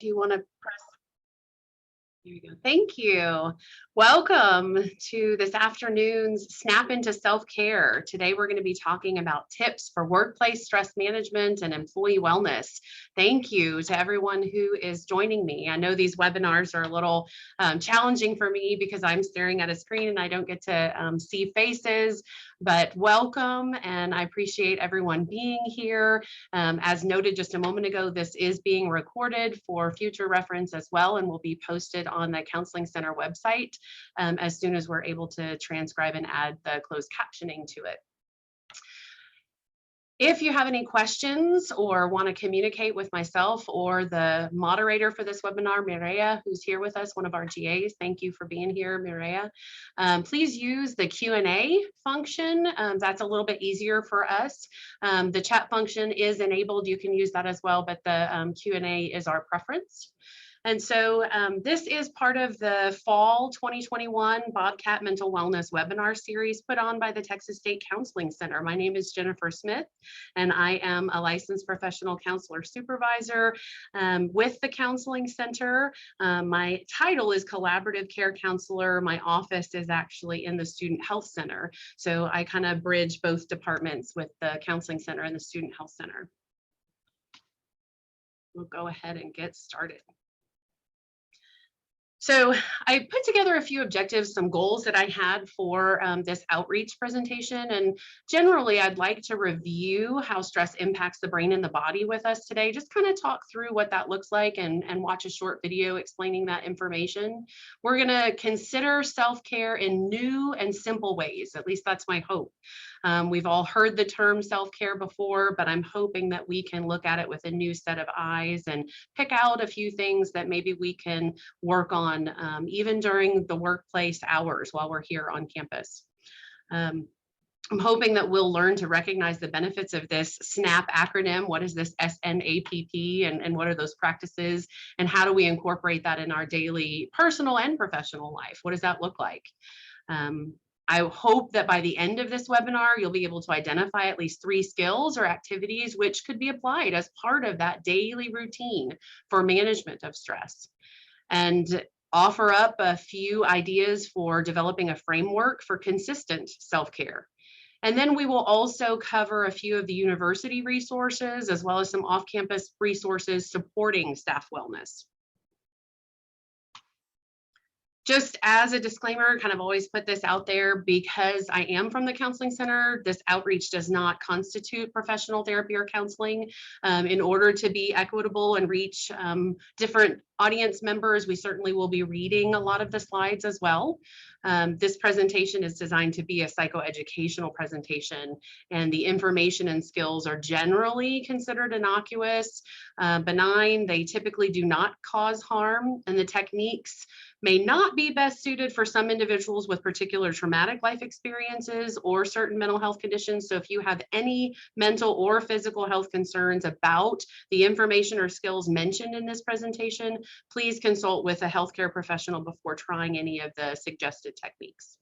Do you want to press? There you go. Thank you. Welcome to this afternoon's Snap into Self-Care. Today, we're going to be talking about tips for workplace stress management and employee wellness. Thank you to everyone who is joining me. I know these webinars are a little challenging for me because I'm staring at a screen and I don't get to see faces, but welcome, and I appreciate everyone being here. As noted just a moment ago, this is being recorded for future reference as well and will be posted on the Counseling Center website as soon as we're able to transcribe and add the closed captioning to it. If you have any questions or want to communicate with myself or the moderator for this webinar, Mireya, who's here with us, one of our GAs, thank you for being here, Mireya. Please use the Q&A function. That's a little bit easier for us. The chat function is enabled. You can use that as well, but the Q&A is our preference. And so this is part of the fall 2021 Bobcat Mental Wellness webinar series put on by the Texas State Counseling Center. My name is Jennifer Smith, and I am a licensed professional counselor supervisor with the Counseling Center. My title is Collaborative Care Counselor. My office is actually in the Student Health Center. So I kind of bridge both departments with the Counseling Center and the Student Health Center. We'll go ahead and get started. So I put together a few objectives, some goals that I had for this outreach presentation. And generally, I'd like to review how stress impacts the brain and the body with us today, just kind of talk through what that looks like and watch a short video explaining that information. We're going to consider self-care in new and simple ways. At least that's my hope. We've all heard the term self-care before, but I'm hoping that we can look at it with a new set of eyes and pick out a few things that maybe we can work on even during the workplace hours while we're here on campus. I'm hoping that we'll learn to recognize the benefits of this SNAPP acronym. What is this SNAPP and what are those practices and how do we incorporate that in our daily personal and professional life? What does that look like? I hope that by the end of this webinar, you'll be able to identify at least 3 skills or activities which could be applied as part of that daily routine for management of stress. And offer up a few ideas for developing a framework for consistent self-care. And then we will also cover a few of the university resources as well as some off-campus resources supporting staff wellness. Just as a disclaimer, kind of always put this out there because I am from the Counseling Center, this outreach does not constitute professional therapy or counseling. In order to be equitable and reach different audience members, we certainly will be reading a lot of the slides as well. This presentation is designed to be a psychoeducational presentation, and the information and skills are generally considered innocuous, benign. They typically do not cause harm, and the techniques may not be best suited for some individuals with particular traumatic life experiences or certain mental health conditions. So if you have any mental or physical health concerns about the information or skills mentioned in this presentation, please consult with a healthcare professional before trying any of the suggested techniques.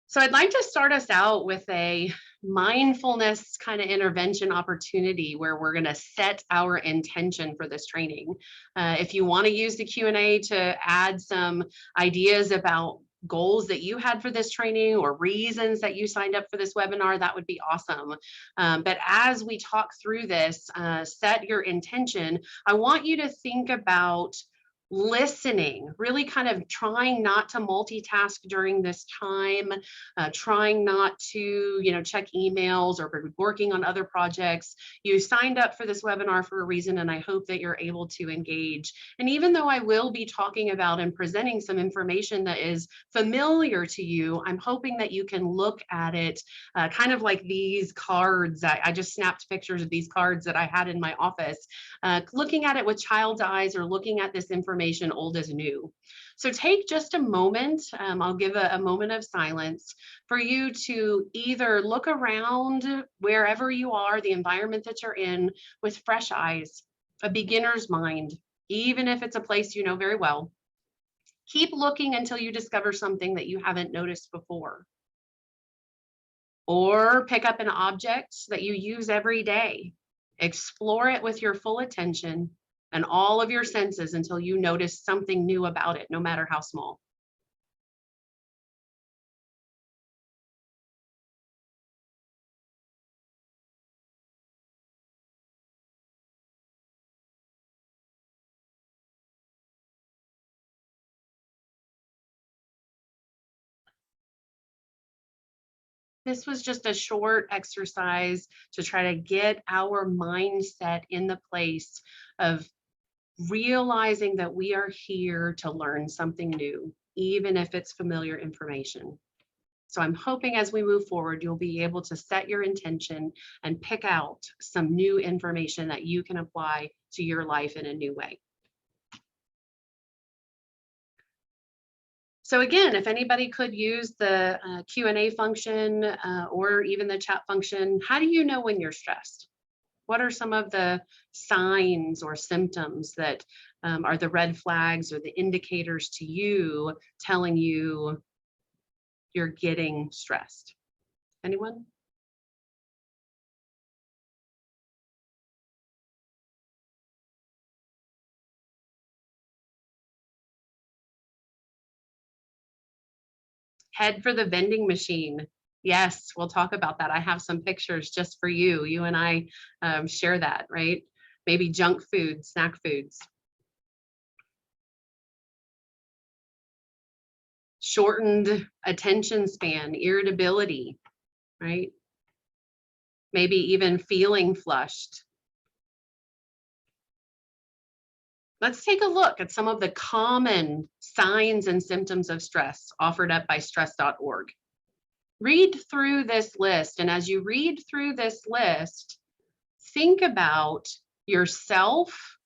So I'd like to start us out with a mindfulness kind of intervention opportunity where we're going to set our intention for this training. If you want to use the Q&A to add some ideas about goals that you had for this training or reasons that you signed up for this webinar, that would be awesome. But as we talk through this, set your intention. I want you to think about listening, really kind of trying not to multitask during this time, trying not to, check emails or be working on other projects. You signed up for this webinar for a reason, and I hope that you're able to engage. And even though I will be talking about and presenting some information that is familiar to you, I'm hoping that you can look at it kind of like these cards. I just snapped pictures of these cards that I had in my office, looking at it with child's eyes or looking at this information old as new. So take just a moment, I'll give a moment of silence for you to either look around wherever you are, the environment that you're in, with fresh eyes, a beginner's mind, even if it's a place you know very well. Keep looking until you discover something that you haven't noticed before. Or pick up an object that you use every day Explore it with your full attention and all of your senses until you notice something new about it, no matter how small. This was just a short exercise to try to get our mindset in the place of realizing that we are here to learn something new, even if it's familiar information. So I'm hoping as we move forward, you'll be able to set your intention and pick out some new information that you can apply to your life in a new way. So again, if anybody could use the Q&A function or even the chat function, how do you know when you're stressed? What are some of the signs or symptoms that are the red flags or the indicators to you telling you you're getting stressed? Anyone? Head for the vending machine. Yes, we'll talk about that. I have some pictures just for you. You and I share that, right? Maybe junk food, snack foods. Shortened attention span, irritability, right? Maybe even feeling flushed. Let's take a look at some of the common signs and symptoms of stress offered up by stress.org. Read through this list, and as you read through this list, think about yourself,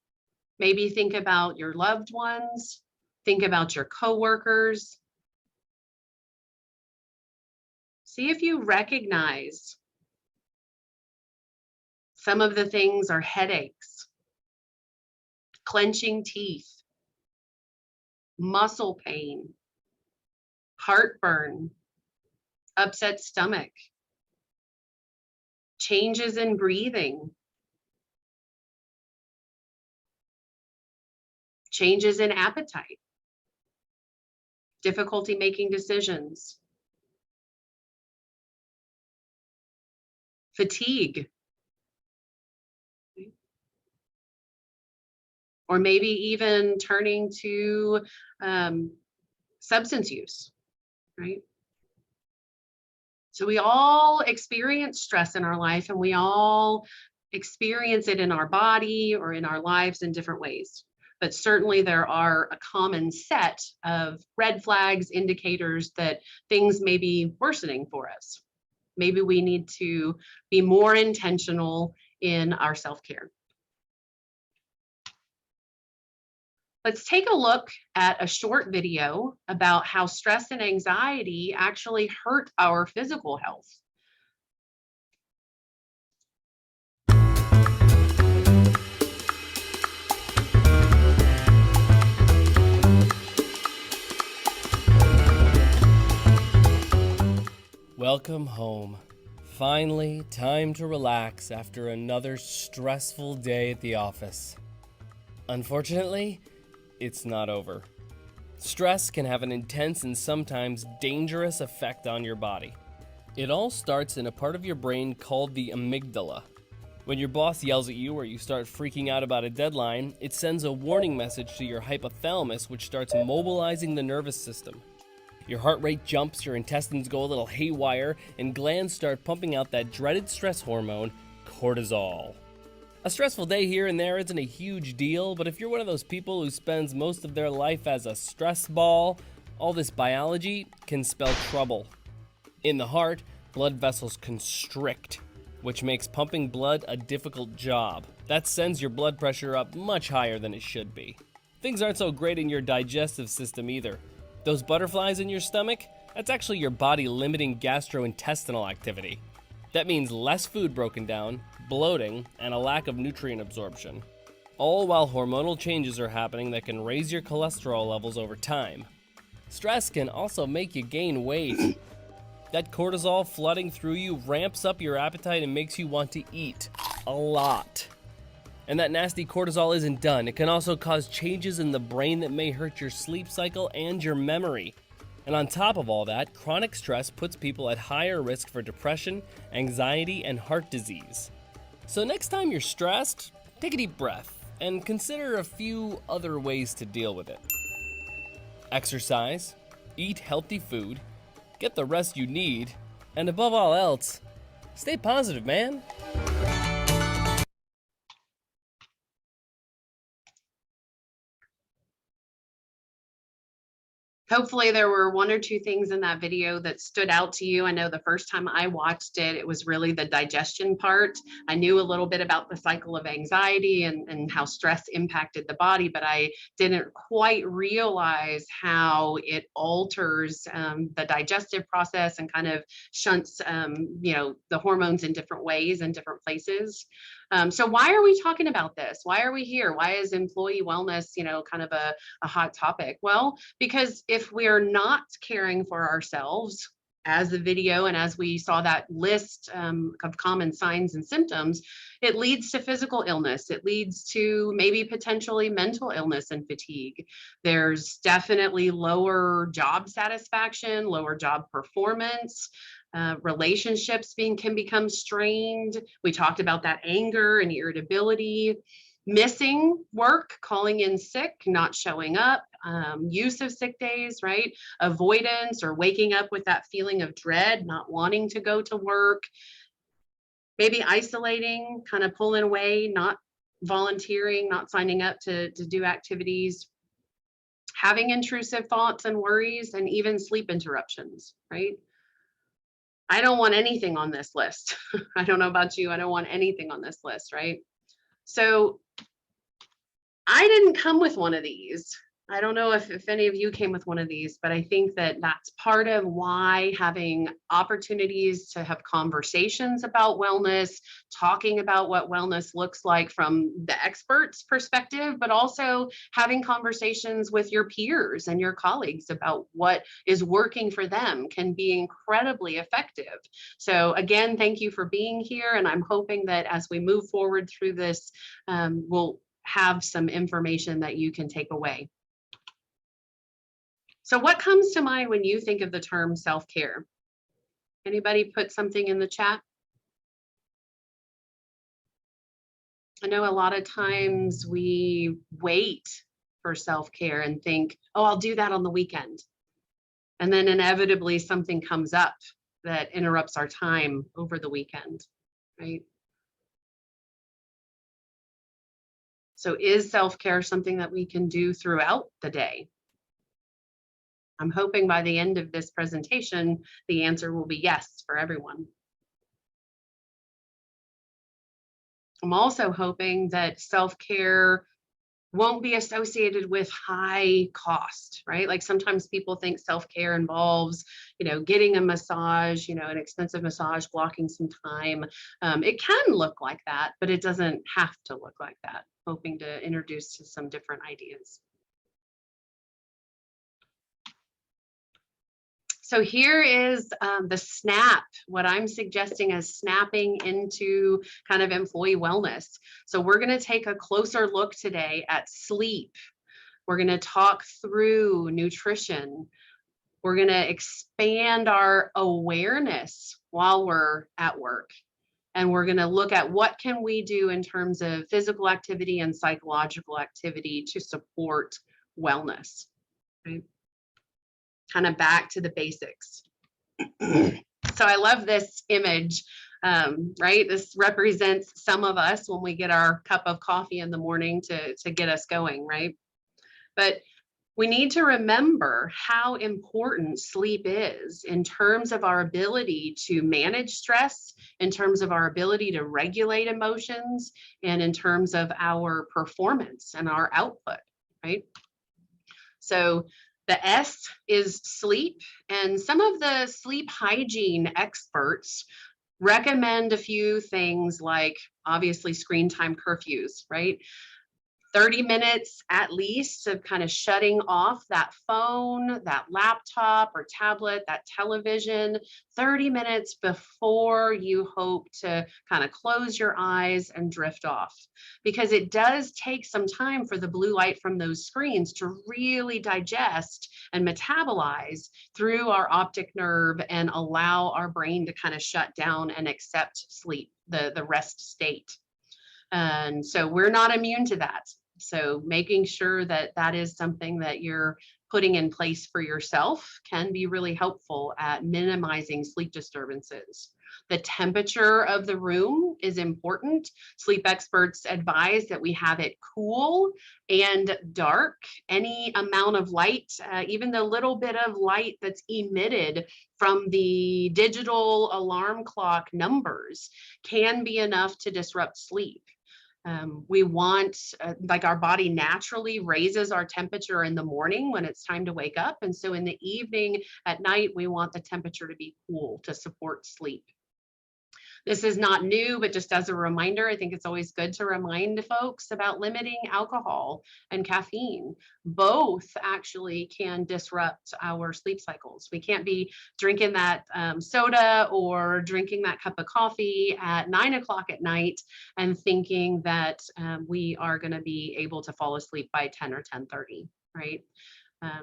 maybe think about your loved ones, think about your coworkers. See if you recognize some of the things are headaches, clenching teeth, muscle pain, heartburn, upset stomach, changes in breathing, changes in appetite, difficulty making decisions, fatigue, or maybe even turning to substance use, right? So we all experience stress in our life, and we all experience it in our body or in our lives in different ways. But certainly there are a common set of red flags, indicators that things may be worsening for us. Maybe we need to be more intentional in our self-care. Let's take a look at a short video about how stress and anxiety actually hurt our physical health. Welcome home. Finally, time to relax after another stressful day at the office. Unfortunately, it's not over. Stress can have an intense and sometimes dangerous effect on your body. It all starts in a part of your brain called the amygdala. When your boss yells at you or you start freaking out about a deadline, it sends a warning message to your hypothalamus, which starts mobilizing the nervous system. Your heart rate jumps, your intestines go a little haywire, and glands start pumping out that dreaded stress hormone, cortisol. A stressful day here and there isn't a huge deal, but if you're one of those people who spends most of their life as a stress ball, all this biology can spell trouble. In the heart, blood vessels constrict, which makes pumping blood a difficult job. That sends your blood pressure up much higher than it should be. Things aren't so great in your digestive system either. Those butterflies in your stomach, that's actually your body limiting gastrointestinal activity. That means less food broken down, bloating, and a lack of nutrient absorption. All while hormonal changes are happening that can raise your cholesterol levels over time. Stress can also make you gain weight. That cortisol flooding through you ramps up your appetite and makes you want to eat. a lot. And that nasty cortisol isn't done. It can also cause changes in the brain that may hurt your sleep cycle and your memory. And on top of all that, chronic stress puts people at higher risk for depression, anxiety, and heart disease. So next time you're stressed, take a deep breath and consider a few other ways to deal with it. Exercise, eat healthy food, get the rest you need, and above all else, stay positive, man. Hopefully there were one or two things in that video that stood out to you. I know the first time I watched it, it was really the digestion part. I knew a little bit about the cycle of anxiety and how stress impacted the body, but I didn't quite realize how it alters the digestive process and kind of shunts, the hormones in different ways in different places. So why are we talking about this? Why are we here? Why is employee wellness, kind of a hot topic? Well, because if we're not caring for ourselves, as the video and as we saw that list of common signs and symptoms, it leads to physical illness. It leads to maybe potentially mental illness and fatigue. There's definitely lower job satisfaction, lower job performance. Relationships can become strained. We talked about that anger and irritability, missing work, calling in sick, not showing up, use of sick days, right? Avoidance or waking up with that feeling of dread, not wanting to go to work, maybe isolating, kind of pulling away, not volunteering, not signing up to do activities, having intrusive thoughts and worries, and even sleep interruptions, right? I don't want anything on this list. I don't know about you. I don't want anything on this list, right? So I didn't come with one of these. I don't know if any of you came with one of these, but I think that that's part of why having opportunities to have conversations about wellness, talking about what wellness looks like from the expert's perspective, but also having conversations with your peers and your colleagues about what is working for them can be incredibly effective. So again, thank you for being here. And I'm hoping that as we move forward through this, we'll have some information that you can take away. So what comes to mind when you think of the term self-care? Anybody put something in the chat? I know a lot of times we wait for self-care and think, oh, I'll do that on the weekend. And then inevitably something comes up that interrupts our time over the weekend, right? So is self-care something that we can do throughout the day? I'm hoping by the end of this presentation, the answer will be yes for everyone. I'm also hoping that self-care won't be associated with high cost, right? Like sometimes people think self-care involves, getting a massage, an expensive massage, blocking some time. It can look like that, but it doesn't have to look like that. Hoping to introduce some different ideas. So here is the SNAPP, what I'm suggesting as snapping into kind of employee wellness. So we're going to take a closer look today at sleep. We're going to talk through nutrition. We're going to expand our awareness while we're at work. And we're going to look at what can we do in terms of physical activity and psychological activity to support wellness. Right? Kind of back to the basics. So I love this image, right? This represents some of us when we get our cup of coffee in the morning to get us going, right? But we need to remember how important sleep is in terms of our ability to manage stress, in terms of our ability to regulate emotions, and in terms of our performance and our output, right? So the S is sleep, and some of the sleep hygiene experts recommend a few things like obviously screen time curfews, right? 30 minutes at least of kind of shutting off that phone, that laptop or tablet, that television, 30 minutes before you hope to kind of close your eyes and drift off. Because it does take some time for the blue light from those screens to really digest and metabolize through our optic nerve and allow our brain to kind of shut down and accept sleep, the rest state. And so we're not immune to that. So making sure that that is something that you're putting in place for yourself can be really helpful at minimizing sleep disturbances. The temperature of the room is important. Sleep experts advise that we have it cool and dark. Any amount of light, even the little bit of light that's emitted from the digital alarm clock numbers, can be enough to disrupt sleep. We want, like our body naturally raises our temperature in the morning when it's time to wake up. And so in the evening at night, we want the temperature to be cool to support sleep. This is not new, but just as a reminder, I think it's always good to remind folks about limiting alcohol and caffeine. Both actually can disrupt our sleep cycles. We can't be drinking that soda or drinking that cup of coffee at 9 o'clock at night and thinking that we are going to be able to fall asleep by 10 or 10:30, right?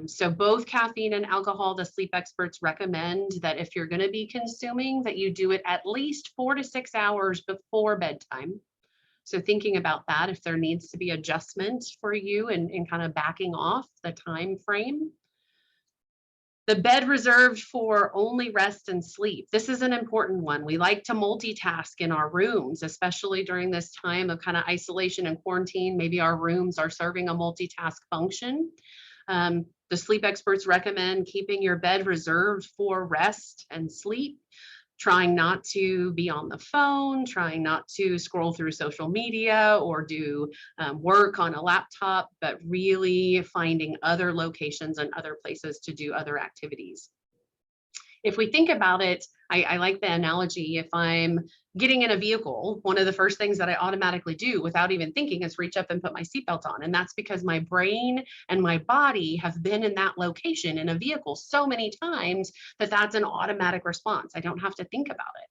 So both caffeine and alcohol, the sleep experts recommend that if you're going to be consuming, that you do it at least 4 to 6 hours before bedtime. So thinking about that, if there needs to be adjustment for you and kind of backing off the time frame. The bed reserved for only rest and sleep. This is an important one. We like to multitask in our rooms, especially during this time of kind of isolation and quarantine. Maybe our rooms are serving a multitask function. The sleep experts recommend keeping your bed reserved for rest and sleep, trying not to be on the phone, trying not to scroll through social media or do work on a laptop, but really finding other locations and other places to do other activities. If we think about it, I like the analogy. If I'm getting in a vehicle, one of the first things that I automatically do without even thinking is reach up and put my seatbelt on. And that's because my brain and my body have been in that location in a vehicle so many times that that's an automatic response. I don't have to think about it.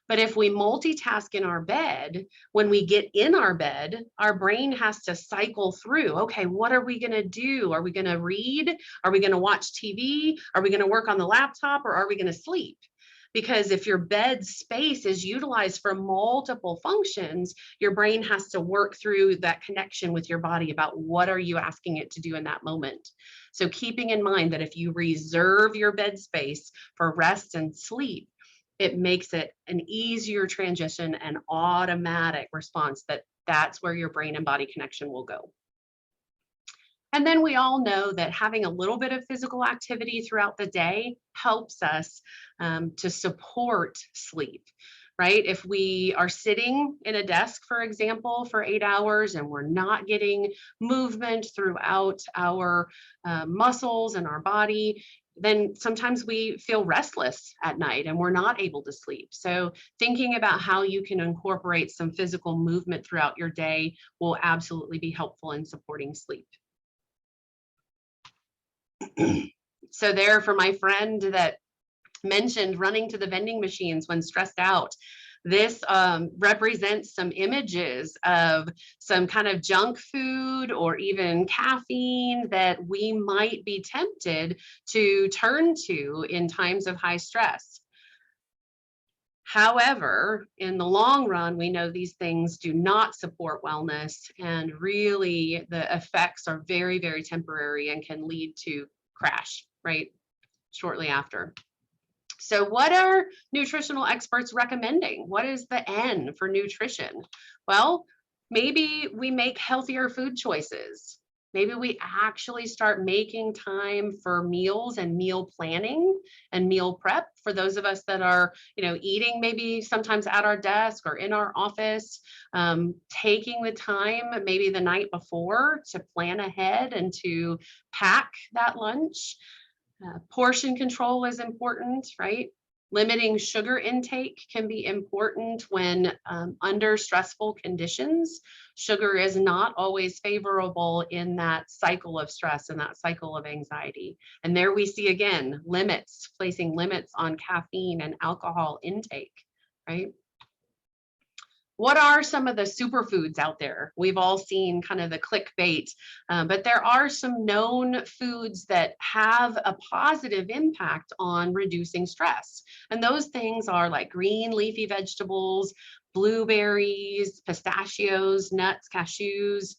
But if we multitask in our bed, when we get in our bed, our brain has to cycle through, okay, what are we going to do? Are we going to read? Are we going to watch TV? Are we going to work on the laptop, or are we going to sleep? Because if your bed space is utilized for multiple functions, your brain has to work through that connection with your body about what are you asking it to do in that moment. So keeping in mind that if you reserve your bed space for rest and sleep, it makes it an easier transition and automatic response that that's where your brain and body connection will go. And then we all know that having a little bit of physical activity throughout the day helps us to support sleep, right? If we are sitting in a desk, for example, for 8 hours and we're not getting movement throughout our muscles and our body, then sometimes we feel restless at night and we're not able to sleep. So thinking about how you can incorporate some physical movement throughout your day will absolutely be helpful in supporting sleep. So there, for my friend that mentioned running to the vending machines when stressed out, this represents some images of some kind of junk food or even caffeine that we might be tempted to turn to in times of high stress. However, in the long run, we know these things do not support wellness, and really the effects are very, very temporary and can lead to crash, right, shortly after. So what are nutritional experts recommending? What is the N for nutrition? Well, maybe we make healthier food choices. Maybe we actually start making time for meals and meal planning and meal prep for those of us that are, eating maybe sometimes at our desk or in our office, taking the time maybe the night before to plan ahead and to pack that lunch. Portion control is important, right? Limiting sugar intake can be important when under stressful conditions. Sugar is not always favorable in that cycle of stress and that cycle of anxiety. And there we see again, limits, placing limits on caffeine and alcohol intake, right? What are some of the superfoods out there? We've all seen kind of the clickbait, but there are some known foods that have a positive impact on reducing stress. And those things are like green leafy vegetables, blueberries, pistachios, nuts, cashews,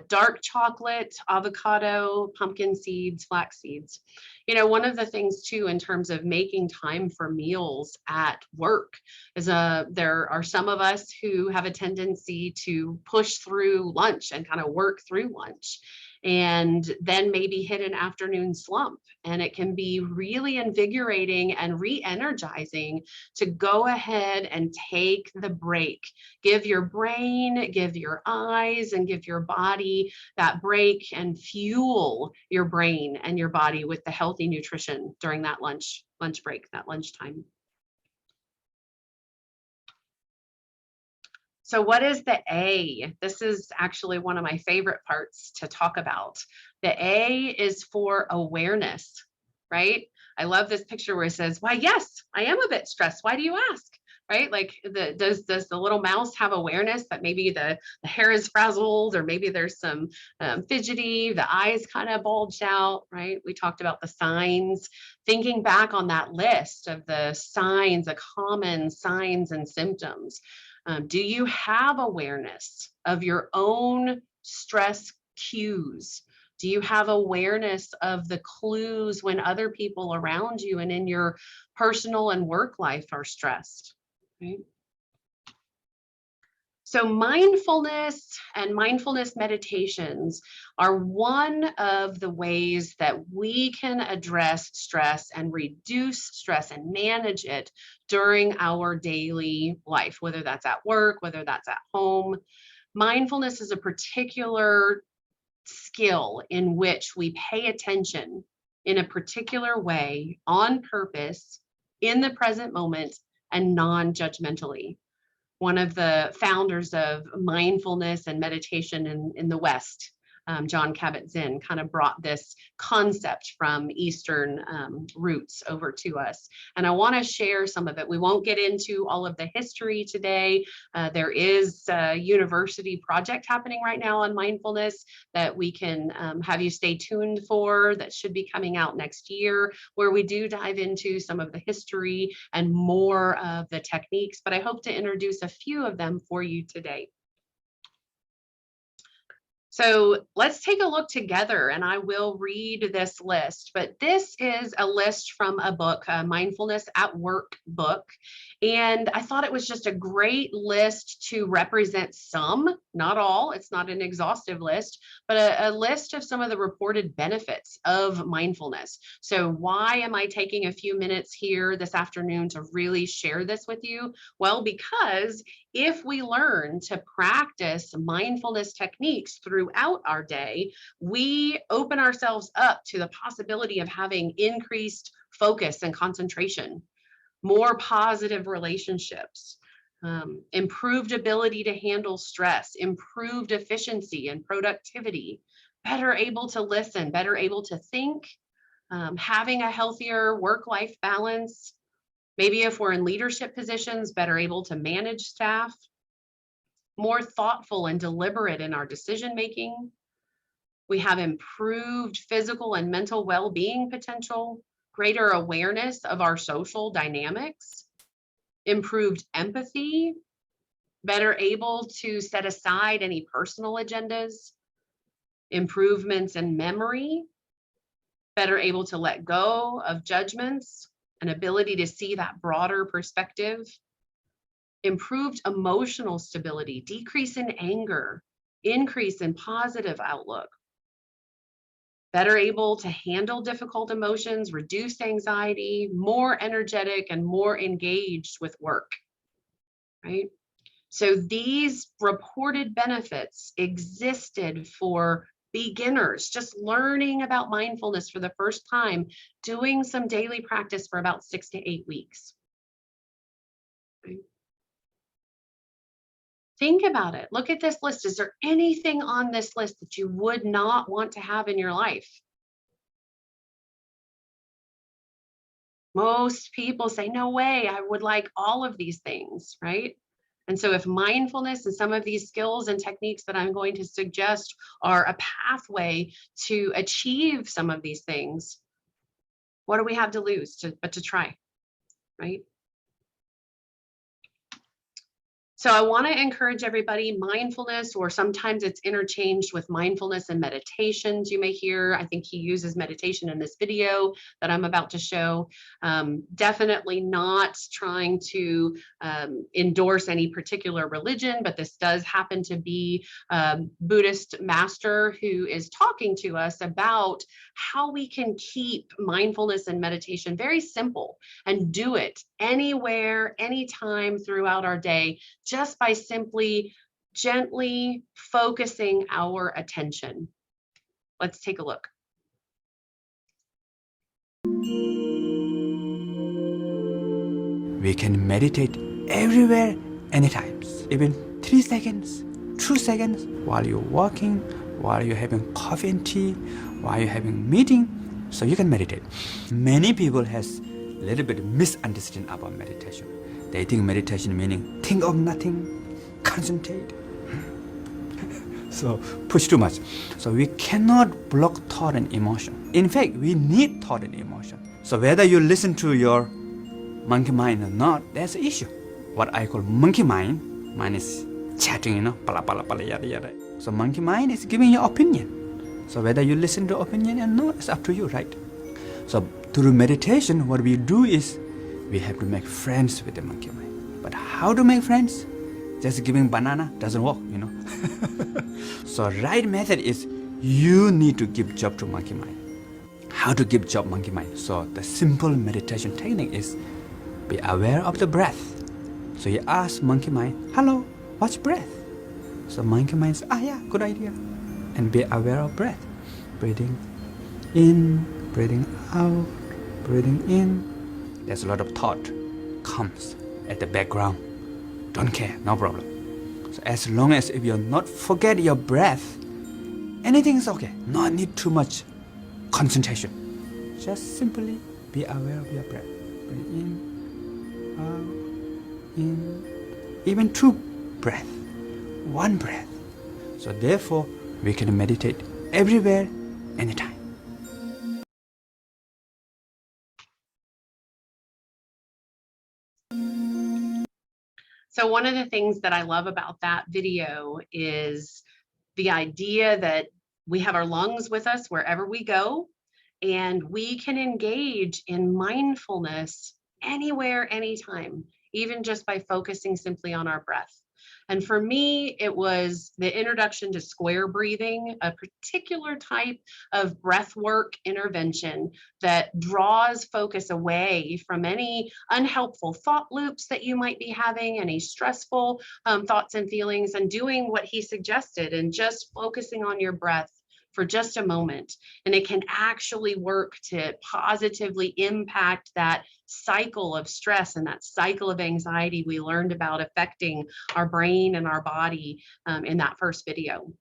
dark chocolate, avocado, pumpkin seeds, flax seeds. One of the things too, in terms of making time for meals at work, is there are some of us who have a tendency to push through lunch and kind of work through lunch and then maybe hit an afternoon slump. And it can be really invigorating and re-energizing to go ahead and take the break. Give your brain, give your eyes, and give your body that break and fuel your brain and your body with the healthy nutrition during that lunch break, that lunchtime. So what is the A? This is actually one of my favorite parts to talk about. The A is for awareness, right? I love this picture where it says, why, yes, I am a bit stressed. Why do you ask? Right? Like does the little mouse have awareness that maybe the hair is frazzled, or maybe there's some fidgety, the eyes kind of bulged out, right? We talked about the signs, thinking back on that list of the signs, the common signs and symptoms. Do you have awareness of your own stress cues? Do you have awareness of the clues when other people around you and in your personal and work life are stressed? Right? So mindfulness and mindfulness meditations are one of the ways that we can address stress and reduce stress and manage it during our daily life, whether that's at work, whether that's at home. Mindfulness is a particular skill in which we pay attention in a particular way on purpose in the present moment and non-judgmentally. One of the founders of mindfulness and meditation in the West, John Kabat-Zinn, kind of brought this concept from Eastern roots over to us. And I want to share some of it. We won't get into all of the history today. There is a university project happening right now on mindfulness that we can have you stay tuned for, that should be coming out next year, where we do dive into some of the history and more of the techniques, but I hope to introduce a few of them for you today. So let's take a look together, and I will read this list, but this is a list from a book, a Mindfulness at Work book. And I thought it was just a great list to represent some, not all, it's not an exhaustive list, but a list of some of the reported benefits of mindfulness. So why am I taking a few minutes here this afternoon to really share this with you? Well, because if we learn to practice mindfulness techniques throughout our day, we open ourselves up to the possibility of having increased focus and concentration, more positive relationships, improved ability to handle stress, improved efficiency and productivity, better able to listen, better able to think, having a healthier work-life balance. Maybe if we're in leadership positions, better able to manage staff, more thoughtful and deliberate in our decision making. We have improved physical and mental well-being potential, greater awareness of our social dynamics, improved empathy, better able to set aside any personal agendas, improvements in memory, better able to let go of judgments, an ability to see that broader perspective, improved emotional stability, decrease in anger, increase in positive outlook, better able to handle difficult emotions, reduced anxiety, more energetic and more engaged with work, right? So these reported benefits existed for beginners, just learning about mindfulness for the first time, doing some daily practice for about 6 to 8 weeks. Right? Think about it. Look at this list. Is there anything on this list that you would not want to have in your life? Most people say, no way, I would like all of these things, right? And so if mindfulness and some of these skills and techniques that I'm going to suggest are a pathway to achieve some of these things, what do we have to lose but to try, right? So I want to encourage everybody, mindfulness, or sometimes it's interchanged with mindfulness and meditations you may hear. I think he uses meditation in this video that I'm about to show. Definitely not trying to endorse any particular religion, but this does happen to be a Buddhist master who is talking to us about how we can keep mindfulness and meditation very simple and do it anywhere, anytime throughout our day, just by simply gently focusing our attention. Let's take a look. We can meditate everywhere, anytime, even 3 seconds, 2 seconds, while you're walking, while you're having coffee and tea, while you're having meeting, so you can meditate. Many people has a little bit misunderstanding about meditation. They think meditation meaning think of nothing, concentrate. So push too much. So we cannot block thought and emotion. In fact, we need thought and emotion. So whether you listen to your monkey mind or not, that's an issue. What I call monkey mind, mine is chatting, pala pala pala yada yada. So monkey mind is giving you opinion. So whether you listen to opinion or not, it's up to you, right? So through meditation, what we do is we have to make friends with the monkey mind. But how to make friends? Just giving banana doesn't work, So right method is you need to give job to monkey mind. How to give job monkey mind? So the simple meditation technique is be aware of the breath. So you ask monkey mind, hello, what's breath? So monkey mind says, yeah, good idea. And be aware of breath. Breathing in, breathing out, breathing in. There's a lot of thought comes at the background. Don't care, no problem. So as long as if you're not forget your breath, anything is okay. Not need too much concentration. Just simply be aware of your breath. Breathe in, out, in. Even 2 breath, 1 breath. So therefore, we can meditate everywhere, anytime. So one of the things that I love about that video is the idea that we have our lungs with us wherever we go, and we can engage in mindfulness anywhere, anytime, even just by focusing simply on our breath. And for me, it was the introduction to square breathing, a particular type of breath work intervention that draws focus away from any unhelpful thought loops that you might be having, any stressful thoughts and feelings, and doing what he suggested and just focusing on your breath for just a moment. And it can actually work to positively impact that cycle of stress and that cycle of anxiety we learned about affecting our brain and our body in that first video.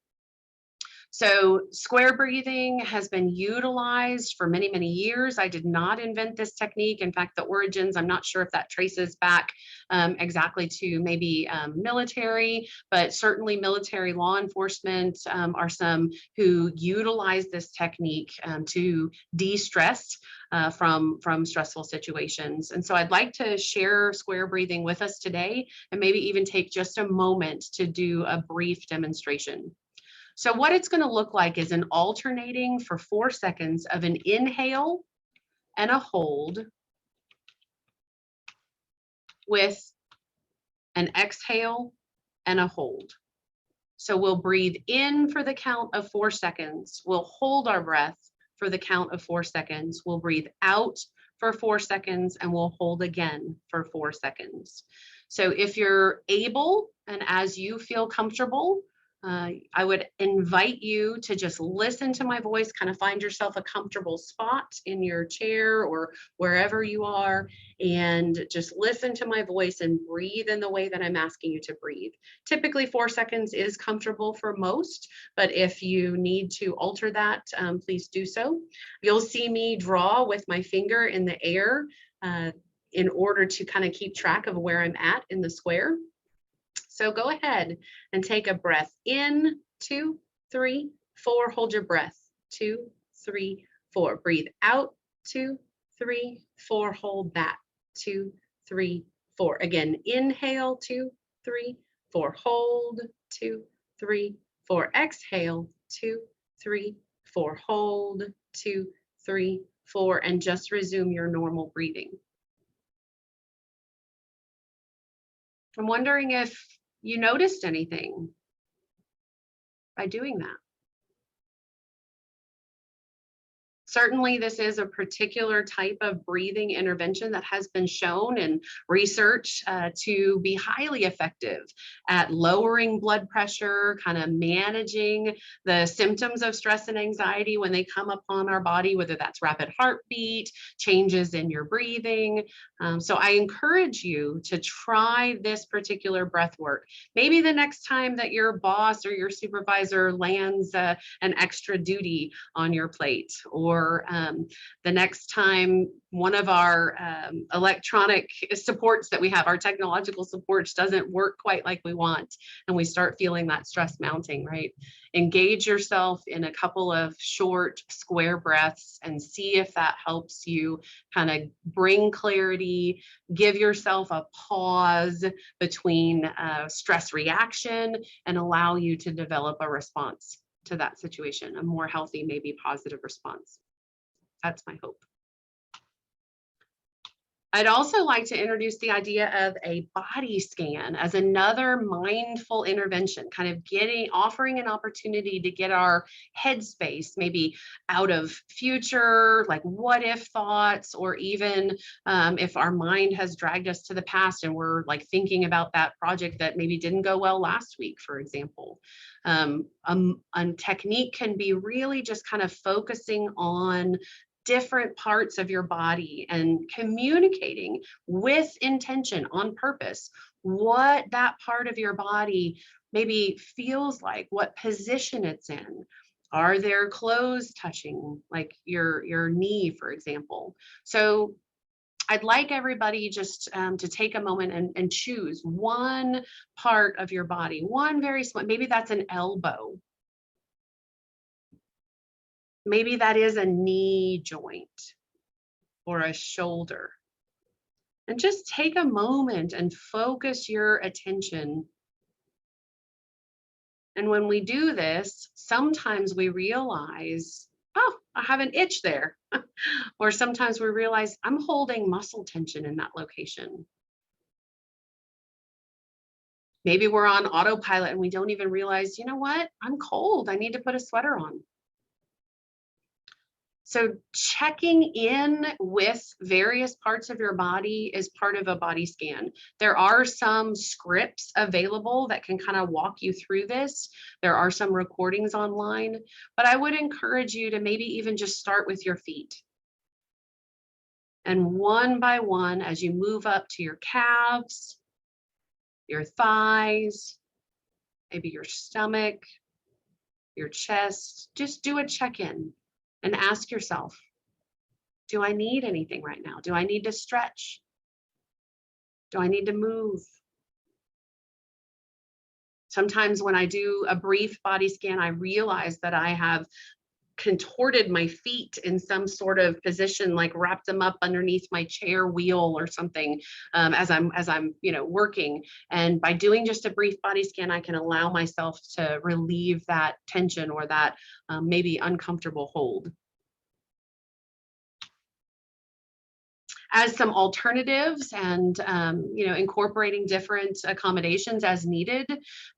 So square breathing has been utilized for many, many years. I did not invent this technique. In fact, the origins, I'm not sure if that traces back exactly to maybe military, but certainly military law enforcement are some who utilize this technique to de-stress from stressful situations. And so I'd like to share square breathing with us today and maybe even take just a moment to do a brief demonstration. So what it's going to look like is an alternating for 4 seconds of an inhale and a hold with an exhale and a hold. So we'll breathe in for the count of 4 seconds. We'll hold our breath for the count of 4 seconds. We'll breathe out for 4 seconds and we'll hold again for 4 seconds. So if you're able and as you feel comfortable, I would invite you to just listen to my voice, kind of find yourself a comfortable spot in your chair or wherever you are, and just listen to my voice and breathe in the way that I'm asking you to breathe. Typically 4 seconds is comfortable for most, but if you need to alter that, please do so. You'll see me draw with my finger in the air in order to kind of keep track of where I'm at in the square. So go ahead and take a breath in, 2, 3, 4. Hold your breath, 2, 3, 4. Breathe out, 2, 3, 4. Hold that, 2, 3, 4. Again, inhale, 2, 3, 4. Hold, 2, 3, 4. Exhale, 2, 3, 4. Hold, 2, 3, 4. And just resume your normal breathing. I'm wondering if you noticed anything by doing that. Certainly, this is a particular type of breathing intervention that has been shown in research to be highly effective at lowering blood pressure, kind of managing the symptoms of stress and anxiety when they come upon our body, whether that's rapid heartbeat, changes in your breathing. So I encourage you to try this particular breath work. Maybe the next time that your boss or your supervisor lands an extra duty on your plate, or the next time one of our electronic supports that we have, our technological supports, doesn't work quite like we want, and we start feeling that stress mounting, right? Engage yourself in a couple of short square breaths and see if that helps you kind of bring clarity, give yourself a pause between stress reaction, and allow you to develop a response to that situation, a more healthy, maybe positive response. That's my hope. I'd also like to introduce the idea of a body scan as another mindful intervention, kind of offering an opportunity to get our headspace maybe out of future, like what if thoughts, or even if our mind has dragged us to the past and we're like thinking about that project that maybe didn't go well last week, for example. A technique can be really just kind of focusing on different parts of your body and communicating with intention, on purpose, what that part of your body maybe feels like, what position it's in. Are there clothes touching, like your knee, for example? So I'd like everybody just to take a moment and choose one part of your body, one very small, maybe that's an elbow. Maybe that is a knee joint or a shoulder. And just take a moment and focus your attention. And when we do this, sometimes we realize, oh, I have an itch there. Or sometimes we realize I'm holding muscle tension in that location. Maybe we're on autopilot and we don't even realize, you know what? I'm cold. I need to put a sweater on. So checking in with various parts of your body is part of a body scan. There are some scripts available that can kind of walk you through this. There are some recordings online, but I would encourage you to maybe even just start with your feet. And one by one, as you move up to your calves, your thighs, maybe your stomach, your chest, just do a check-in. And ask yourself, do I need anything right now? Do I need to stretch? Do I need to move? Sometimes when I do a brief body scan, I realize that I have contorted my feet in some sort of position, like wrapped them up underneath my chair wheel or something, as I'm working. And by doing just a brief body scan, I can allow myself to relieve that tension or that maybe uncomfortable hold. as some alternatives and incorporating different accommodations as needed,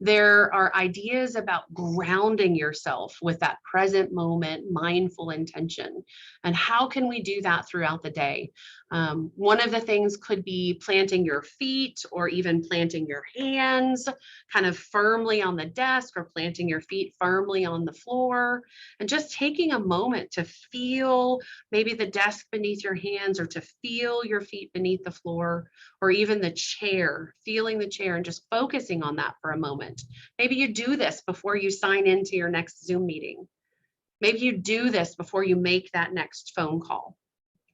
there are ideas about grounding yourself with that present moment mindful intention. And how can we do that throughout the day? One of the things could be planting your feet or even planting your hands kind of firmly on the desk, or planting your feet firmly on the floor, and just taking a moment to feel maybe the desk beneath your hands, or to feel your feet beneath the floor, or even the chair, feeling the chair and just focusing on that for a moment. Maybe you do this before you sign into your next Zoom meeting. Maybe you do this before you make that next phone call,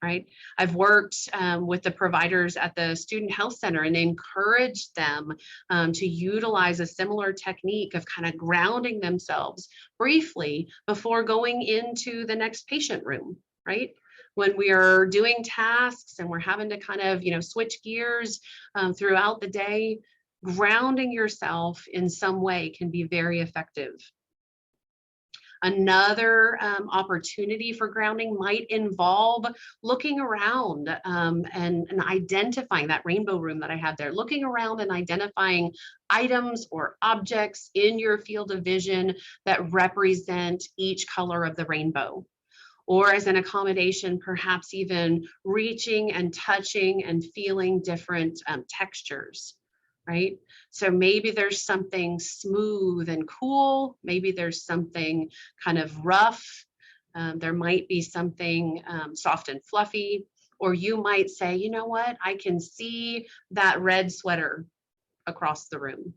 right? I've worked with the providers at the Student Health Center and encouraged them to utilize a similar technique of kind of grounding themselves briefly before going into the next patient room, right? When we are doing tasks and we're having to kind of, switch gears throughout the day, grounding yourself in some way can be very effective. Another opportunity for grounding might involve looking around and identifying that rainbow room that I had there, looking around and identifying items or objects in your field of vision that represent each color of the rainbow. Or as an accommodation, perhaps even reaching and touching and feeling different textures, right? So maybe there's something smooth and cool. Maybe there's something kind of rough. There might be something soft and fluffy. Or you might say, you know what? I can see that red sweater across the room.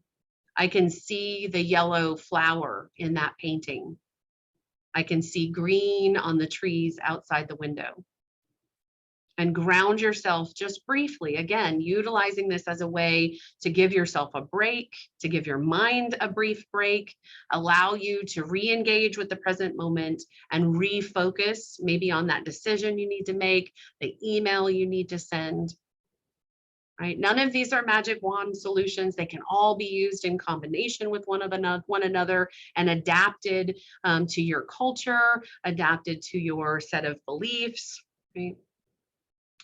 I can see the yellow flower in that painting. I can see green on the trees outside the window. And ground yourself just briefly, again, utilizing this as a way to give yourself a break, to give your mind a brief break, allow you to re-engage with the present moment and refocus maybe on that decision you need to make, the email you need to send. Right? None of these are magic wand solutions. They can all be used in combination with one another and adapted to your culture, adapted to your set of beliefs. Right?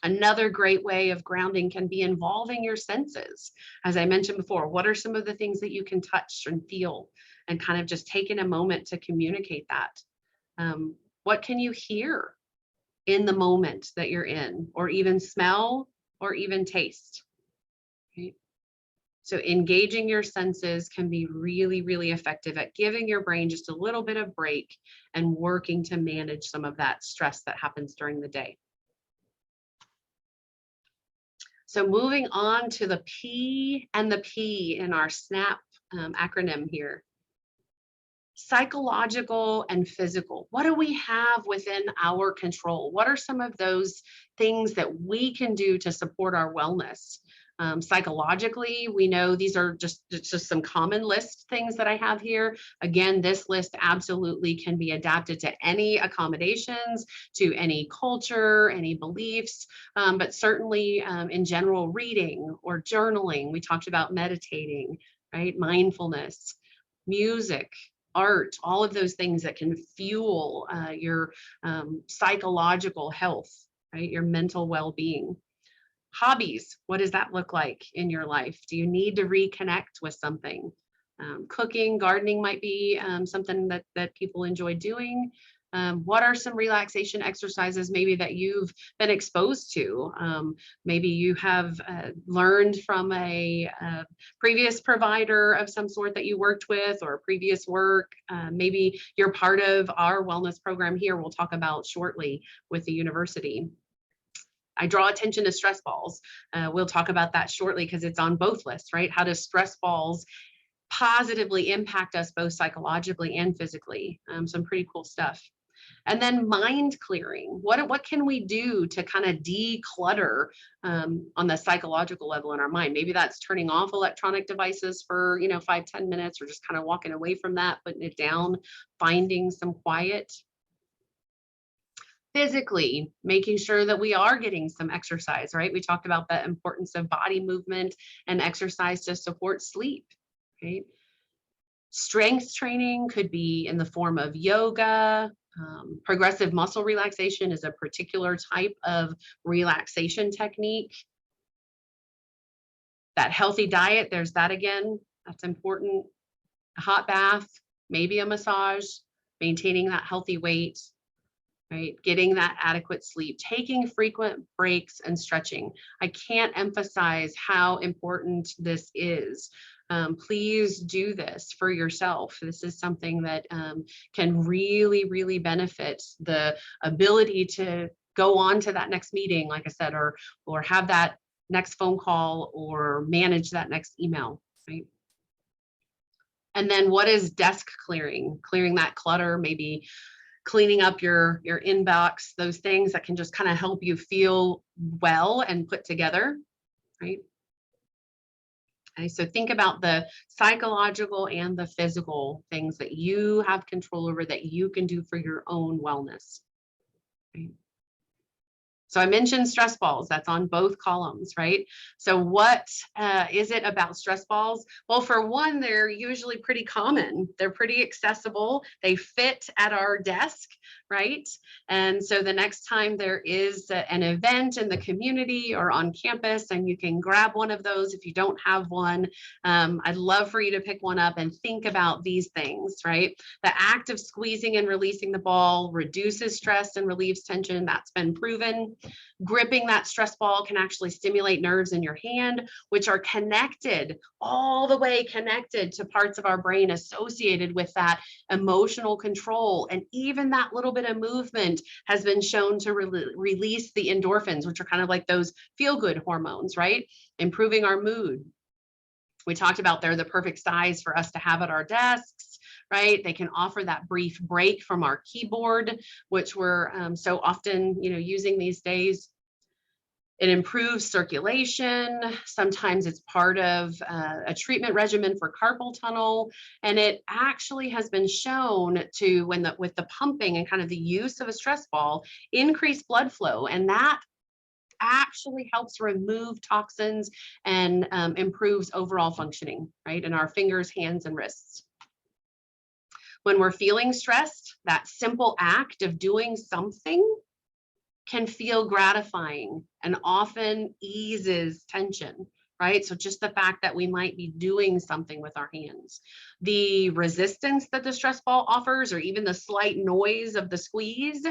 Another great way of grounding can be involving your senses. As I mentioned before, what are some of the things that you can touch and feel, and kind of just taking a moment to communicate that? What can you hear in the moment that you're in, or even smell, or even taste? Okay. So engaging your senses can be really, really effective at giving your brain just a little bit of break and working to manage some of that stress that happens during the day. So moving on to the P and the P in our SNAPP acronym here. Psychological and physical. What do we have within our control? What are some of those things that we can do to support our wellness? Psychologically, we know these are just some common list things that I have here. Again, this list absolutely can be adapted to any accommodations, to any culture, any beliefs, but certainly in general, reading or journaling. We talked about meditating, right? Mindfulness, music, art, all of those things that can fuel your psychological health, right? Your mental well-being. Hobbies, what does that look like in your life? Do you need to reconnect with something? Cooking, gardening might be something that people enjoy doing. What are some relaxation exercises maybe that you've been exposed to? Maybe you have learned from a previous provider of some sort that you worked with, or previous work. Maybe you're part of our wellness program here we'll talk about shortly with the university. I draw attention to stress balls. We'll talk about that shortly because it's on both lists, right? How does stress balls positively impact us both psychologically and physically? Some pretty cool stuff. And then mind clearing. What can we do to kind of declutter on the psychological level in our mind? Maybe that's turning off electronic devices for 5-10 minutes, or just kind of walking away from that, putting it down, finding some quiet. Physically, making sure that we are getting some exercise, right? We talked about the importance of body movement and exercise to support sleep, right? Strength training could be in the form of yoga, Progressive muscle relaxation is a particular type of relaxation technique. That healthy diet, there's that again, that's important. A hot bath, maybe a massage, maintaining that healthy weight, right? Getting that adequate sleep, taking frequent breaks and stretching. I can't emphasize how important this is. Please do this for yourself. This is something that can really, really benefit the ability to go on to that next meeting, like I said, or have that next phone call or manage that next email, right? And then what is desk clearing? Clearing that clutter, maybe cleaning up your inbox, those things that can just kind of help you feel well and put together, right? Okay, so think about the psychological and the physical things that you have control over that you can do for your own wellness, right? So I mentioned stress balls, that's on both columns, right? So what is it about stress balls? Well, for one, they're usually pretty common. They're pretty accessible. They fit at our desk, right? And so the next time there is an event in the community or on campus and you can grab one of those if you don't have one, I'd love for you to pick one up and think about these things, right? The act of squeezing and releasing the ball reduces stress and relieves tension. That's been proven. Gripping that stress ball can actually stimulate nerves in your hand, which are connected, all the way connected to parts of our brain associated with that emotional control. And even that little bit of movement has been shown to release the endorphins, which are kind of like those feel-good hormones, right? Improving our mood. We talked about they're the perfect size for us to have at our desks, right? They can offer that brief break from our keyboard, which we're so often, using these days. It improves circulation. Sometimes it's part of a treatment regimen for carpal tunnel. And it actually has been shown to, with the pumping and kind of the use of a stress ball, increase blood flow. And that actually helps remove toxins and improves overall functioning, right? In our fingers, hands, and wrists. When we're feeling stressed, that simple act of doing something can feel gratifying and often eases tension, right? So just the fact that we might be doing something with our hands. The resistance that the stress ball offers, or even the slight noise of the squeeze,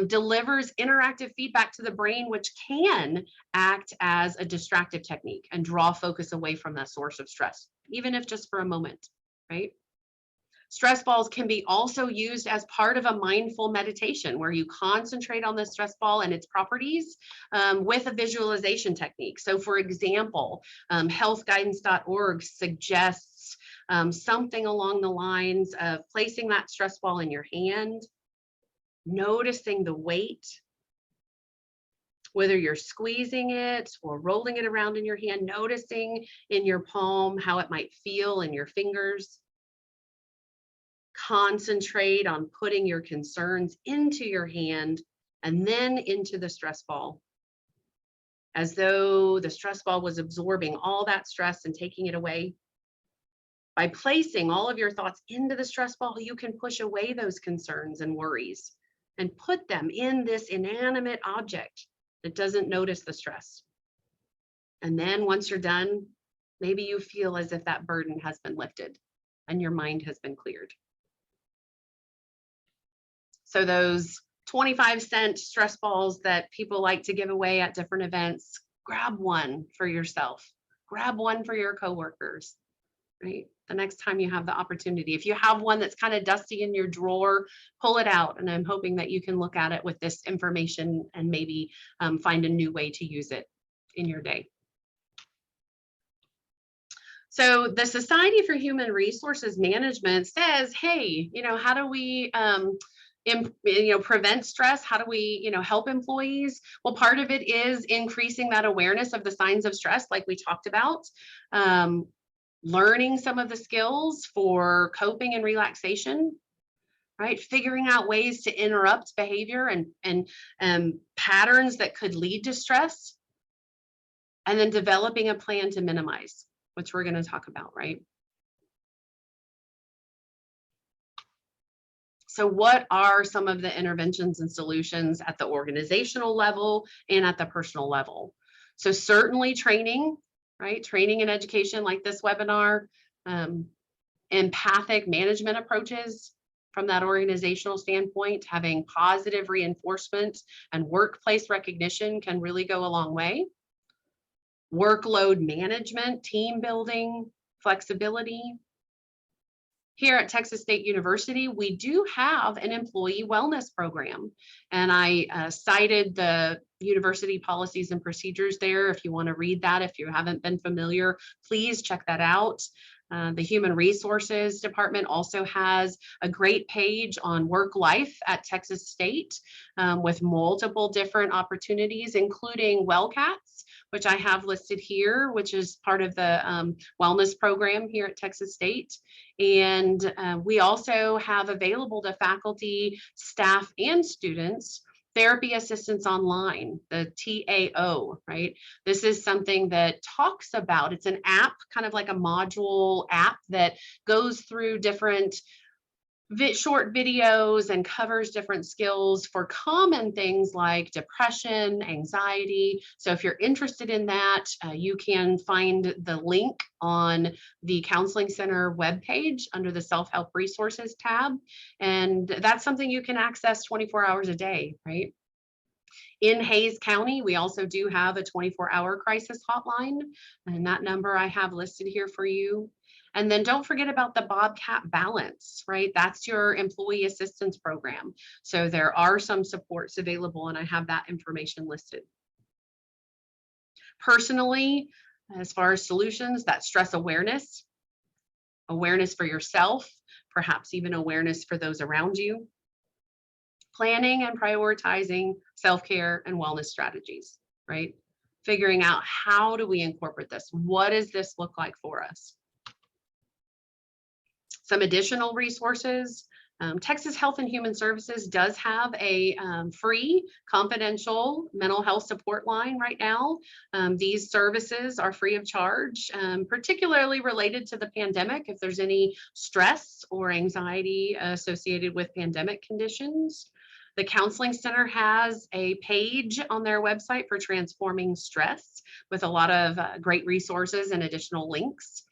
delivers interactive feedback to the brain, which can act as a distractive technique and draw focus away from that source of stress, even if just for a moment, right? Stress balls can be also used as part of a mindful meditation where you concentrate on the stress ball and its properties with a visualization technique. So for example, healthguidance.org suggests something along the lines of placing that stress ball in your hand, noticing the weight, whether you're squeezing it or rolling it around in your hand, noticing in your palm how it might feel in your fingers. Concentrate on putting your concerns into your hand and then into the stress ball, as though the stress ball was absorbing all that stress and taking it away. By placing all of your thoughts into the stress ball, you can push away those concerns and worries and put them in this inanimate object that doesn't notice the stress. And then once you're done, maybe you feel as if that burden has been lifted and your mind has been cleared. So those 25-cent stress balls that people like to give away at different events, grab one for yourself. Grab one for your coworkers, right? The next time you have the opportunity. If you have one that's kind of dusty in your drawer, pull it out. And I'm hoping that you can look at it with this information and maybe find a new way to use it in your day. So the Society for Human Resources Management says, hey, how do we prevent stress? How do we, help employees? Well, part of it is increasing that awareness of the signs of stress, like we talked about, learning some of the skills for coping and relaxation, right? Figuring out ways to interrupt behavior and patterns that could lead to stress, and then developing a plan to minimize, which we're going to talk about, right? So what are some of the interventions and solutions at the organizational level and at the personal level? So certainly training, right? Training and education like this webinar, empathic management approaches from that organizational standpoint, having positive reinforcement and workplace recognition can really go a long way. Workload management, team building, flexibility. Here at Texas State University, we do have an employee wellness program, and I cited the university policies and procedures there. If you want to read that, if you haven't been familiar, please check that out. The Human Resources Department also has a great page on work life at Texas State with multiple different opportunities, including WellCats, which I have listed here, which is part of the wellness program here at Texas State. And we also have available to faculty, staff, and students therapy assistance online, the TAO, right? This is something that talks about, it's an app, kind of like a module app that goes through different short videos and covers different skills for common things like depression, anxiety. So if you're interested in that, you can find the link on the Counseling Center webpage under the Self-Help Resources tab. And that's something you can access 24 hours a day, right? In Hays County, we also do have a 24-hour crisis hotline, and that number I have listed here for you. And then don't forget about the Bobcat Balance, right? That's your employee assistance program. So there are some supports available, and I have that information listed. Personally, as far as solutions, that stress awareness, awareness for yourself, perhaps even awareness for those around you. Planning and prioritizing self-care and wellness strategies, right? Figuring out how do we incorporate this? What does this look like for us? Some additional resources. Texas Health and Human Services does have a free confidential mental health support line right now. These services are free of charge, particularly related to the pandemic. If there's any stress or anxiety associated with pandemic conditions. The Counseling Center has a page on their website for transforming stress with a lot of great resources and additional links.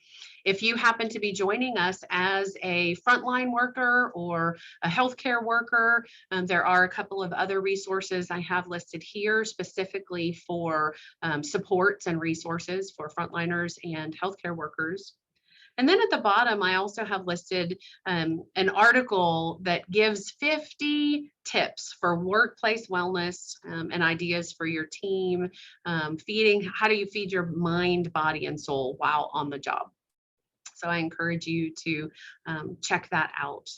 If you happen to be joining us as a frontline worker or a healthcare worker, there are a couple of other resources I have listed here specifically for supports and resources for frontliners and healthcare workers. And then at the bottom, I also have listed an article that gives 50 tips for workplace wellness and ideas for your team, how do you feed your mind, body, and soul while on the job? So I encourage you to check that out.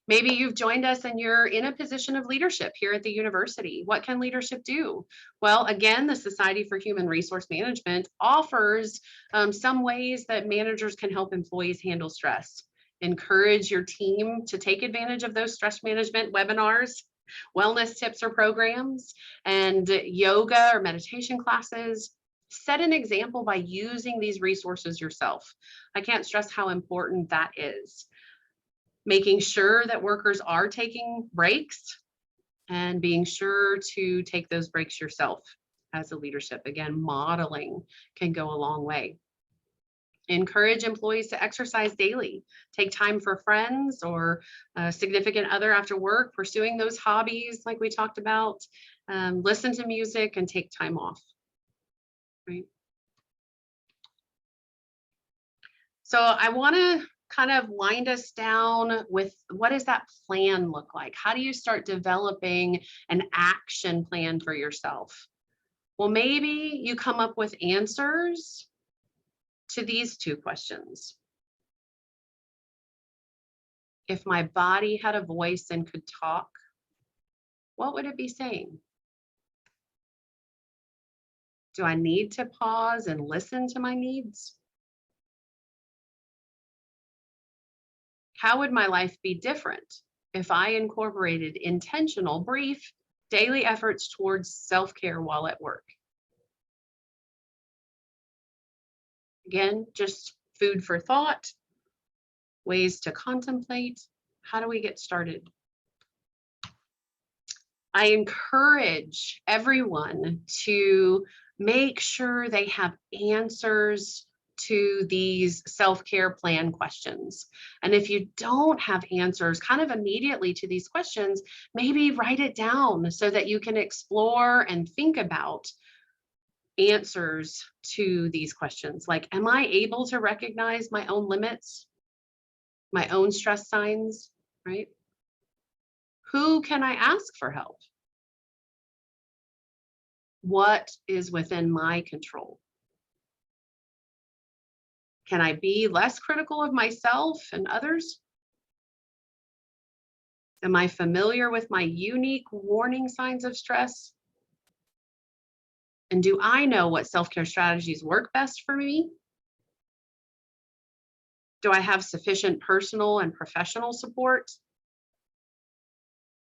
Maybe you've joined us and you're in a position of leadership here at the university. What can leadership do? Well, again, the Society for Human Resource Management offers some ways that managers can help employees handle stress. Encourage your team to take advantage of those stress management webinars, wellness tips or programs, and yoga or meditation classes. Set an example by using these resources yourself. I can't stress how important that is. Making sure that workers are taking breaks and being sure to take those breaks yourself as a leadership. Again, modeling can go a long way. Encourage employees to exercise daily. Take time for friends or a significant other after work, pursuing those hobbies like we talked about. Listen to music and take time off. Right. So I want to kind of wind us down with what does that plan look like? How do you start developing an action plan for yourself? Well, maybe you come up with answers to these two questions. If my body had a voice and could talk, what would it be saying? Do I need to pause and listen to my needs? How would my life be different if I incorporated intentional, brief, daily efforts towards self-care while at work? Again, just food for thought. ways to contemplate. How do we get started? I encourage everyone to make sure they have answers to these self-care plan questions. And if you don't have answers kind of immediately to these questions, maybe write it down so that you can explore and think about answers to these questions. Like, am I able to recognize my own limits, my own stress signs, right? Who can I ask for help? What is within my control? Can I be less critical of myself and others? Am I familiar with my unique warning signs of stress? And do I know what self-care strategies work best for me? Do I have sufficient personal and professional support?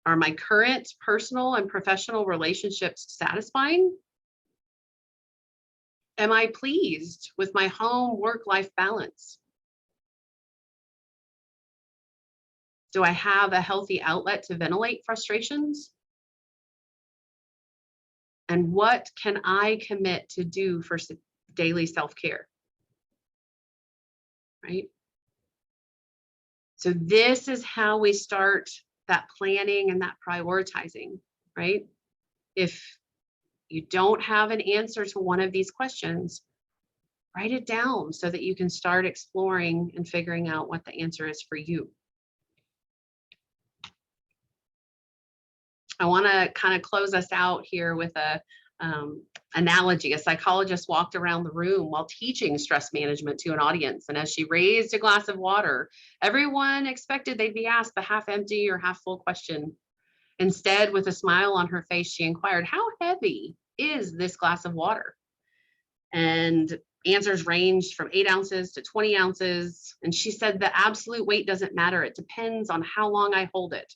Are my current personal and professional relationships satisfying? Am I pleased with my home work-life balance? Do I have a healthy outlet to ventilate frustrations? And what can I commit to do for daily self-care? Right? So this is how we start that planning and that prioritizing, right? If you don't have an answer to one of these questions, write it down so that you can start exploring and figuring out what the answer is for you. I want to kind of close us out here with a analogy. A psychologist walked around the room while teaching stress management to an audience, and as she raised a glass of water, everyone expected they'd be asked the half empty or half full question. Instead, with a smile on her face, she inquired, "How heavy is this glass of water?" And answers ranged from 8 ounces to 20 ounces. And she said, "The absolute weight doesn't matter. It depends on how long I hold it.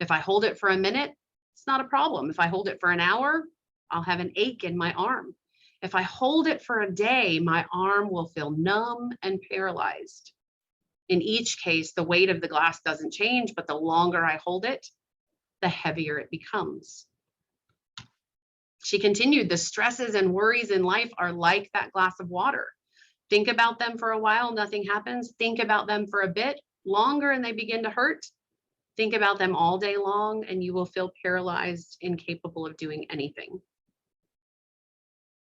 If I hold it for a minute, it's not a problem. If I hold it for an hour, I'll have an ache in my arm. If I hold it for a day, my arm will feel numb and paralyzed. In each case, the weight of the glass doesn't change, but the longer I hold it, the heavier it becomes." She continued, "The stresses and worries in life are like that glass of water. Think about them for a while, nothing happens. Think about them for a bit longer and they begin to hurt. Think about them all day long and you will feel paralyzed, incapable of doing anything."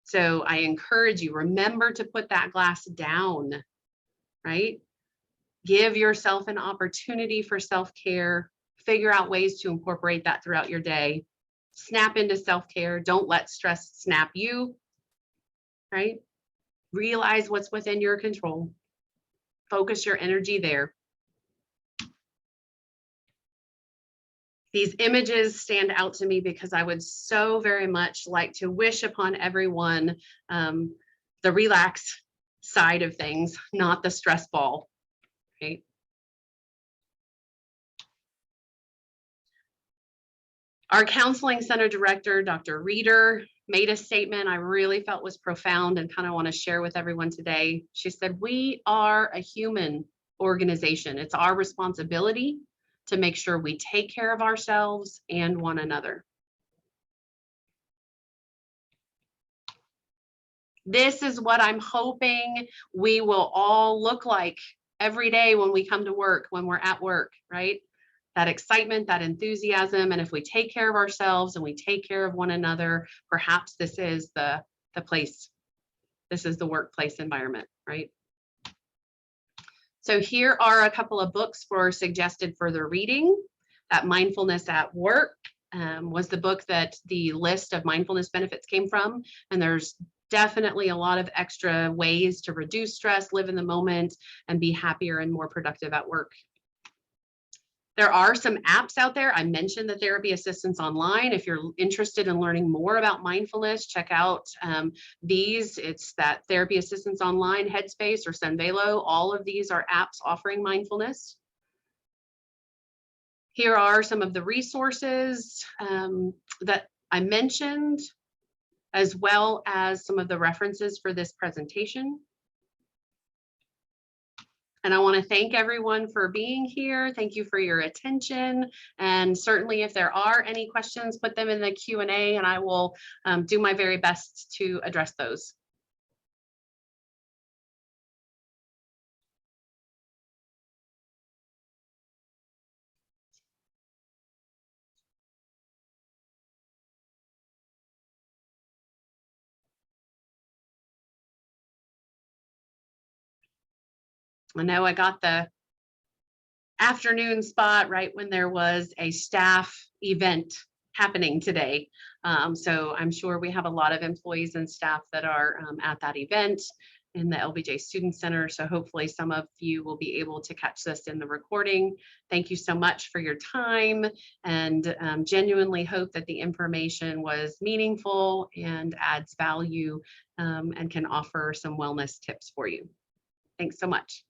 So I encourage you, remember to put that glass down, right? Give yourself an opportunity for self-care. Figure out ways to incorporate that throughout your day. Snap into self-care. Don't let stress snap you, right? Realize what's within your control. Focus your energy there. These images stand out to me because I would so very much like to wish upon everyone the relax side of things, not the stress ball, right? Our counseling center director, Dr. Reeder, made a statement I really felt was profound and kind of want to share with everyone today. She said, "We are a human organization. It's our responsibility to make sure we take care of ourselves and one another." This is what I'm hoping we will all look like every day when we come to work, when we're at work, right? That excitement, that enthusiasm. And if we take care of ourselves and we take care of one another, perhaps this is the place. This is the workplace environment, right? So here are a couple of books for suggested further reading. That Mindfulness at Work was the book that the list of mindfulness benefits came from. And there's definitely a lot of extra ways to reduce stress, live in the moment, and be happier and more productive at work. There are some apps out there. I mentioned the Therapy Assistance Online. If you're interested in learning more about mindfulness, check out these. It's that Therapy Assistance Online, Headspace, or Sunvelo. All of these are apps offering mindfulness. Here are some of the resources that I mentioned, as well as some of the references for this presentation. And I want to thank everyone for being here. Thank you for your attention. And certainly if there are any questions, put them in the Q&A and I will do my very best to address those. I know I got the afternoon spot right when there was a staff event happening today. So I'm sure we have a lot of employees and staff that are at that event in the LBJ Student Center. So hopefully some of you will be able to catch this in the recording. Thank you so much for your time, and genuinely hope that the information was meaningful and adds value and can offer some wellness tips for you. Thanks so much.